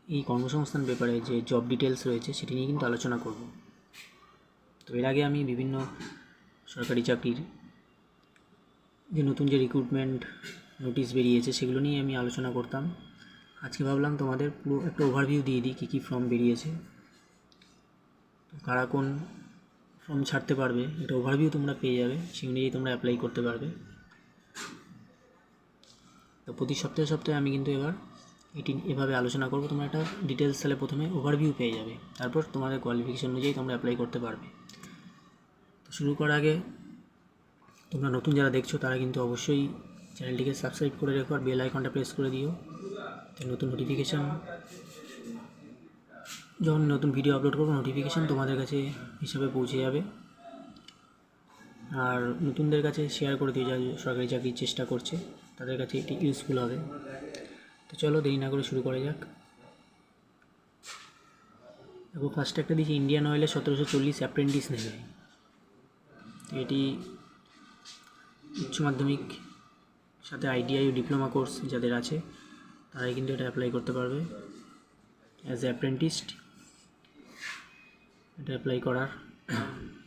এই কর্মসংস্থান পেপারে যে জব ডিটেলস রয়েছে সেটি নিয়ে কিন্তু আলোচনা করব। তো এর আগে আমি বিভিন্ন সরকারি চাকরির যে নতুন যে রিক্রুটমেন্ট নোটিশ বেরিয়েছে সেগুলো নিয়ে আমি আলোচনা করতাম। আজকে ভাবলাম তোমাদের পুরো একটা ওভারভিউ দিয়ে দিই কী কী ফর্ম বেরিয়েছে, কারা কোন ফর্ম ছাড়তে পারবে একটা ওভারভিউ তোমরা পেয়ে যাবে, সেই অনুযায়ী তোমরা অ্যাপ্লাই করতে পারবে। তো প্রতি সপ্তাহে সপ্তাহে আমি কিন্তু এবার এটি এভাবে আলোচনা করব। তোমরা একটা ডিটেলস তাহলে প্রথমে ওভারভিউ পেয়ে যাবে, তারপর তোমাদের কোয়ালিফিকেশন অনুযায়ী তোমরা অ্যাপ্লাই করতে পারবে। তো শুরু করার আগে তোমরা নতুন যারা দেখছো তারা কিন্তু অবশ্যই চ্যানেলটিকে সাবস্ক্রাইব করে রেখো আর বেল আইকনটা প্রেস করে দিও, তাই নতুন নোটিফিকেশান যখন নতুন ভিডিও আপলোড করবো নোটিফিকেশান তোমাদের কাছে হিসাবে পৌঁছে যাবে। আর নতুনদের কাছে শেয়ার করে দিও, যারা সরকারি চাকরির চেষ্টা করছে তাদের কাছে এটি ইউজফুল হবে। তো চলো দেরি না করে শুরু করা যাক। দেখো ফার্স্টে একটা দিয়েছি ইন্ডিয়ান অয়েলে 1740 অ্যাপ্রেন্টিস নেবে। এটি উচ্চ মাধ্যমিক সাথে আইটিআই ও ডিপ্লোমা কোর্স যাদের আছে তারাই কিন্তু এটা অ্যাপ্লাই করতে পারবে অ্যাজ এ অ্যাপ্রেন্টিস্ট। এটা অ্যাপ্লাই করার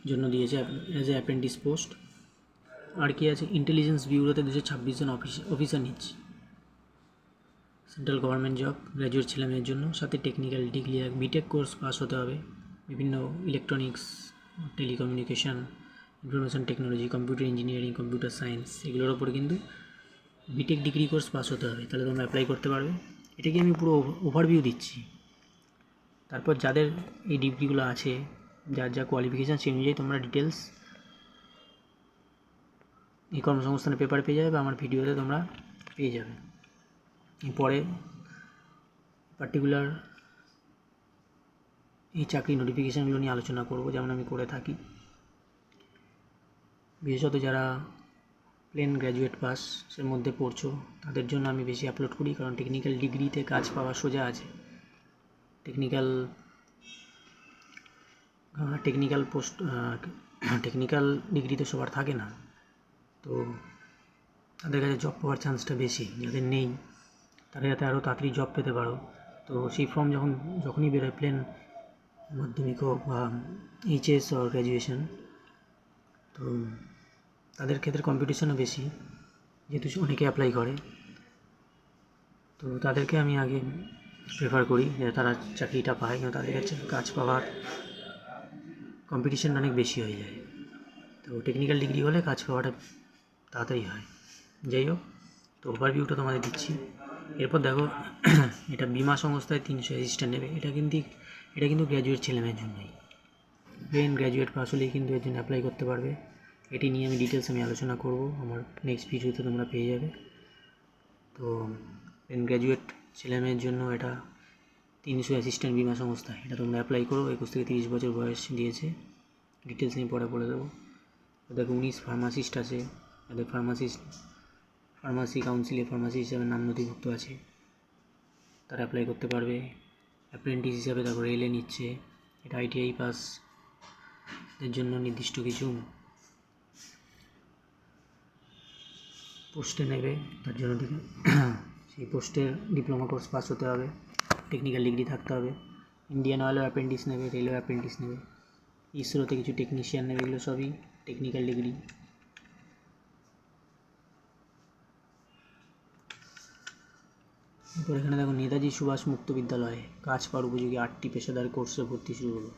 জন্য দিয়েছে অ্যাজ এ অ্যাপ্রেন্টিস পোস্ট। আর কি আছে, ইন্টেলিজেন্স ব্যুরোতে 226 জন অফিসার নিচ্ছে, সেন্ট্রাল গভর্নমেন্ট জব, গ্র্যাজুয়েট ছেলেমেয়ের জন্য। সাথে technical degree BTech course pass হতে হবে, বিভিন্ন electronics, telecommunication, information technology, computer engineering, computer science এগুলোর ওপরে কিন্তু বিটেক ডিগ্রি কোর্স পাস হতে হবে, তাহলে তোমরা অ্যাপ্লাই করতে পারবে। এটাকে আমি পুরো ওভারভিউ দিচ্ছি। তারপর যাদের এই ডিগ্রিগুলো আছে, যার যা কোয়ালিফিকেশান সেই অনুযায়ী তোমরা ডিটেলস এই কর্মসংস্থানের পেপারে পেয়ে যাবে বা আমার ভিডিওতে তোমরা পেয়ে যাবে। পরে পার্টিকুলার এই চাকরি নোটিফিকেশানগুলো নিয়ে আলোচনা করব, যেমন আমি করে থাকি। বিশেষত যারা প্লেন গ্র্যাজুয়েট পাসের মধ্যে পড়ছো তাদের জন্য আমি বেশি আপলোড করি, কারণ টেকনিক্যাল ডিগ্রিতে কাজ পাওয়া সোজা আছে। টেকনিক্যাল পোস্ট টেকনিক্যাল ডিগ্রি তো সবার থাকে না, তো তাদের কাছে জব পাওয়ার চান্সটা বেশি। যাদের নেই তারা যাতে আরও তাড়াতাড়ি জব পেতে পারো, তো সেই ফর্ম যখনই বেরোয় প্লেন মাধ্যমিক হোক বা এইচএস ও গ্র্যাজুয়েশন, তো তাদের ক্ষেত্রে কম্পিটিশনও বেশি, যেহেতু অনেকে অ্যাপ্লাই করে। তো তাদেরকে আমি আগে প্রেফার করি যে তারা চাকরিটা পায়, কিন্তু তাদের কাছে কাজ পাওয়ার কম্পিটিশান অনেক বেশি হয়ে যায়। তো টেকনিক্যাল ডিগ্রি হলে কাজ পাওয়াটা তাড়াতাড়ি হয়। যাই হোক, তো ওভারভিউটা তোমাদের দিচ্ছি। এরপর দেখো এটা বিমা সংস্থায় 300 অ্যাসিস্ট্যান্ট নেবে। এটা কিন্তু গ্র্যাজুয়েট ছেলেমেয়ের জন্যই, প্লেন গ্র্যাজুয়েট পাস হলেই কিন্তু এর জন্য অ্যাপ্লাই করতে পারবে। এটি নিয়ে আমি ডিটেলস আলোচনা করব আমার নেক্সট ভিডিওতে, তোমরা পেয়ে যাবে। তো প্লেন গ্র্যাজুয়েট ছেলেমেয়ের জন্য এটা 300 অ্যাসিস্ট্যান্ট বিমা সংস্থা, এটা তোমরা অ্যাপ্লাই করো। 21 থেকে 30 বছর বয়স দিয়েছে, ডিটেলস নিয়ে পরে বলে দেবো। দেখো 19 ফার্মাসিস্ট আছে, যাদের ফার্মাসি কাউন্সিলে ফার্মাসি হিসাবে নাম নথিভুক্ত আছে, তারা অ্যাপ্লাই করতে পারবে। অ্যাপ্রেন্টিস হিসাবে তারপর রেলে নিচ্ছে, এটা আইটিআই পাসদের জন্য নির্দিষ্ট কিছু পোস্টে নেবে, তার জন্য সেই পোস্টের ডিপ্লোমা কোর্স পাস হতে হবে, টেকনিক্যাল ডিগ্রি থাকতে হবে। ইন্ডিয়ান অয়েলও অ্যাপ্রেন্টিস নেবে, রেলও অ্যাপ্রেন্টিস নেবে, ইসরোতে কিছু টেকনিশিয়ান নেবে, এগুলো সবই টেকনিক্যাল ডিগ্রি। এরপর এখানে দেখো নেতাজি সুভাষ মুক্ত বিদ্যালয়ে কাজ পাওয়ার উপযোগী 8টি পেশাদার কোর্সে ভর্তি শুরু হলো।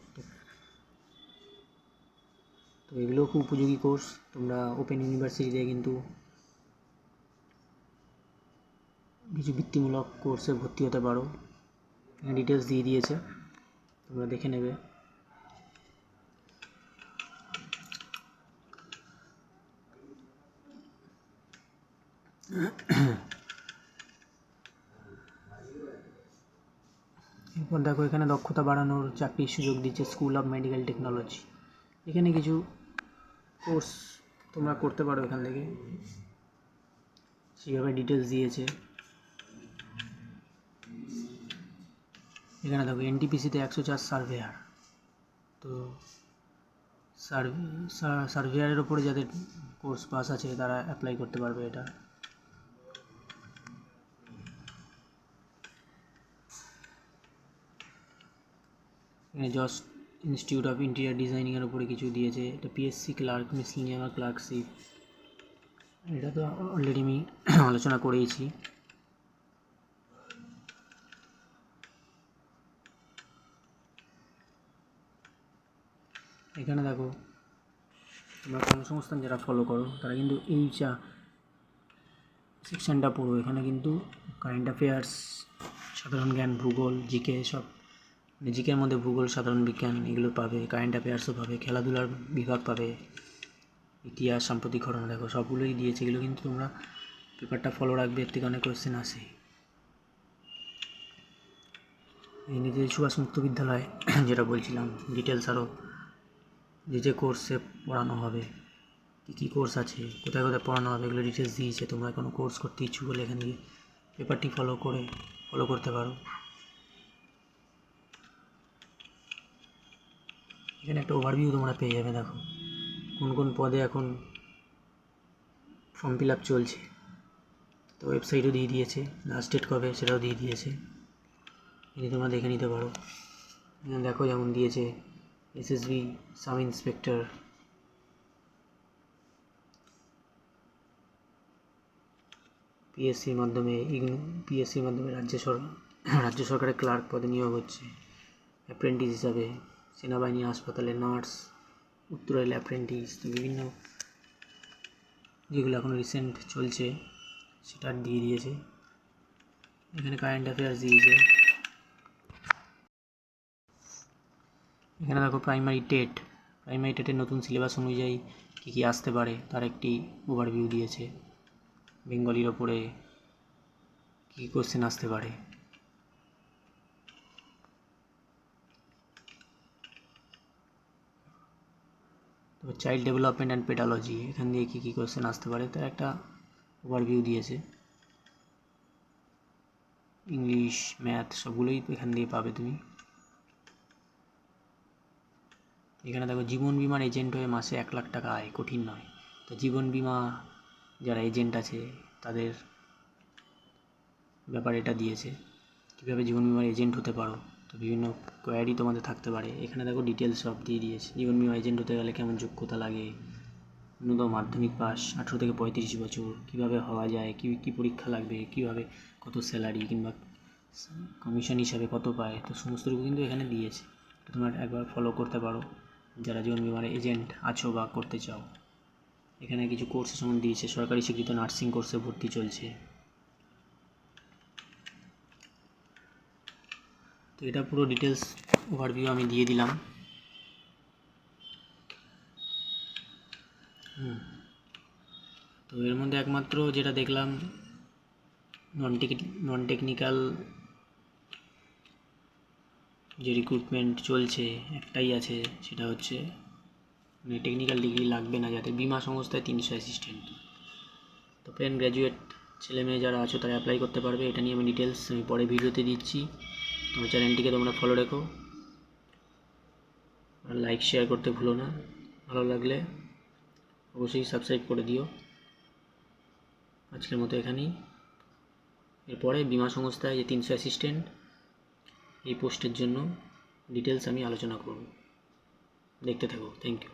তো এগুলো খুব উপযোগী কোর্স, তোমরা ওপেন ইউনিভার্সিটিতে কিন্তু কিছু বৃত্তিমূলক কোর্সে ভর্তি হতে পারো। ডিটেলস দিয়ে দিয়েছে, তোমরা দেখে নেবে। এরপর দেখো এখানে দক্ষতা বাড়ানোর চাকরির সুযোগ দিচ্ছে স্কুল অফ মেডিকেল টেকনোলজি। এখানে কিছু কোর্স তোমরা করতে পারো এখান থেকে, সেভাবে ডিটেলস দিয়েছে। এখানে দেখো এনটিপিসিতে 104 সার্ভেয়ার, তো সার্ভেয়ারের ওপরে যাদের কোর্স পাস আছে তারা অ্যাপ্লাই করতে পারবে এটা। এখানে জাস্ট ইনস্টিটিউট অফ ইন্টেরিয়ার ডিজাইনিংয়ের উপরে কিছু দিয়েছে। এটা পিএসসি ক্লার্ক, মিসলিনিয়াম ক্লার্কশিপ, এটা তো অলরেডি আমি আলোচনা করেইছি। এখানে দেখো তোমরা কর্মসংস্থান যারা ফলো করো তারা কিন্তু এই সেকশনটা পড়ো। এখানে কিন্তু কারেন্ট অ্যাফেয়ার্স, সাধারণ জ্ঞান, ভূগোল, জিকে, সব জিকের মধ্যে ভূগোল, সাধারণ বিজ্ঞান এগুলো পাবে, কারেন্ট অ্যাফেয়ার্সও পাবে, খেলাধুলার বিভাগ পাবে, ইতিহাস, সাম্প্রতিক ঘটনা, দেখো সবগুলোই দিয়েছে। এগুলো কিন্তু তোমরা পেপারটা ফলো রাখবে, এর থেকে অনেক কোয়েশ্চেন আসে। এই নেতাজি সুভাষ মুক্ত বিদ্যালয় যেটা বলছিলাম, ডিটেলস আরও যে কোর্সে পড়ানো হবে, কী কোর্স আছে, কোথায় কোথায় পড়ানো হবে, এগুলো ডিটেলস দিয়েছে। তোমরা কোনো কোর্স করতে ইচ্ছুক হলে এখানে গিয়ে পেপারটি ফলো করতে পারো। এখানে একটা ওভারভিউ তোমরা পেয়ে যাবে। দেখো কোন কোন পদে এখন ফর্ম ফিল আপ চলছে, তো ওয়েবসাইটও দিয়ে দিয়েছে, লাস্ট ডেট কবে সেটাও দিয়ে দিয়েছে, এটি তোমরা দেখে নিতে পারো। এখানে দেখো যেমন দিয়েছে এসএসবি সাব ইন্সপেক্টর, পিএসসির মাধ্যমে রাজ্য সরকারের ক্লার্ক পদে নিয়োগ হচ্ছে, অ্যাপ্রেন্টিস হিসাবে, সেনাবাহিনী হাসপাতালে নার্স, উত্তর রেল অ্যাপ্রেন্টিস, তো বিভিন্ন যেগুলো এখন রিসেন্ট চলছে সেটা দিয়ে দিয়েছে। এখানে কারেন্ট অ্যাফেয়ার্স দিয়েছে। এখানে দেখো প্রাইমারি টেটের নতুন সিলেবাস অনুযায়ী কী কী আসতে পারে তার একটি ওভারভিউ দিয়েছে। বেঙ্গলির ওপরে কী কোশ্চেন আসতে পারে, তো চাইল্ড ডেভেলপমেন্ট অ্যান্ড পেডালজি, এখান দিয়ে কী কী কোশ্চেন আসতে পারে তার একটা ওভারভিউ দিয়েছে। ইংলিশ, ম্যাথ সবগুলোই এখান দিয়ে পাবে তুমি। এখানে দেখো জীবন বিমার এজেন্ট হয়ে মাসে 1 লাখ টাকা আয়, কঠিন নয়। তো জীবন বিমা যারা এজেন্ট আছে তাদের ব্যাপারে এটা দিয়েছে, কীভাবে জীবন বিমার এজেন্ট হতে পারো, তো বিভিন্ন কোয়ারি তোমাদের থাকতে পারে। এখানে দেখো ডিটেলস সব দিয়ে দিয়েছে। জীবন বিমা এজেন্ট হতে গেলে কেমন যোগ্যতা লাগে, ন্যূনতম মাধ্যমিক পাস, 18 থেকে 35 বছর, কীভাবে হওয়া যায়, কী পরীক্ষা লাগবে, কীভাবে কত স্যালারি কিংবা কমিশন হিসাবে কত পায়, তো সমস্তটুকু কিন্তু এখানে দিয়েছে। তোমরা একবার ফলো করতে পারো যারা জীবন বিমার এজেন্ট আছো বা করতে চাও। এখানে কিছু কোর্সের সম্বন্ধে দিয়েছে, সরকারি স্বীকৃত নার্সিং কোর্সে ভর্তি চলছে। তো এটা পুরো ডিটেলস ওভারভিউ আমি দিয়ে দিলাম। তো এর মধ্যে একমাত্র যেটা দেখলাম নন টেকনিক্যাল যে রিক্রুটমেন্ট চলছে একটাই আছে, সেটা হচ্ছে মানে টেকনিক্যাল ডিগ্রি লাগবে না, যাতে বিমা সংস্থায় 300 অ্যাসিস্ট্যান্ট। তো প্লেন গ্র্যাজুয়েট ছেলে মেয়ে যারা আছো তারা অ্যাপ্লাই করতে পারবে। এটা নিয়ে আমি ডিটেলস আমি পরে ভিডিওতে দিচ্ছি। তোমার চ্যানেলটিকে তোমরা ফলো রেখো আর লাইক শেয়ার করতে ভুলো না। ভালো লাগলে অবশ্যই সাবস্ক্রাইব করে দিও। আজকের মতো এখানেই। এরপরে বিমা সংস্থায় যে 300 অ্যাসিস্ট্যান্ট এই পোস্টের জন্য ডিটেলস আমি আলোচনা করব, দেখতে থাকো। Thank you.